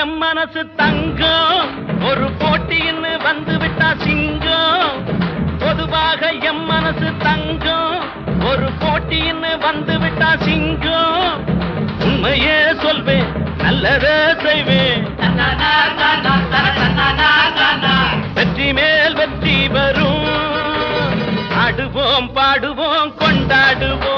M மனசு தங்கம் ஒரு போட்டின்னு வந்து விட்டா சிங்கம் பொதுவாக எம் மனசு தங்கம் ஒரு போட்டின்னு வந்து விட்டா சிங்கம் உண்மையே சொல்வேன் நல்லதே செய்வேன் வெற்றி மேல் வெற்றி வரும் ஆடுவோம் பாடுவோம் கொண்டாடுவோம்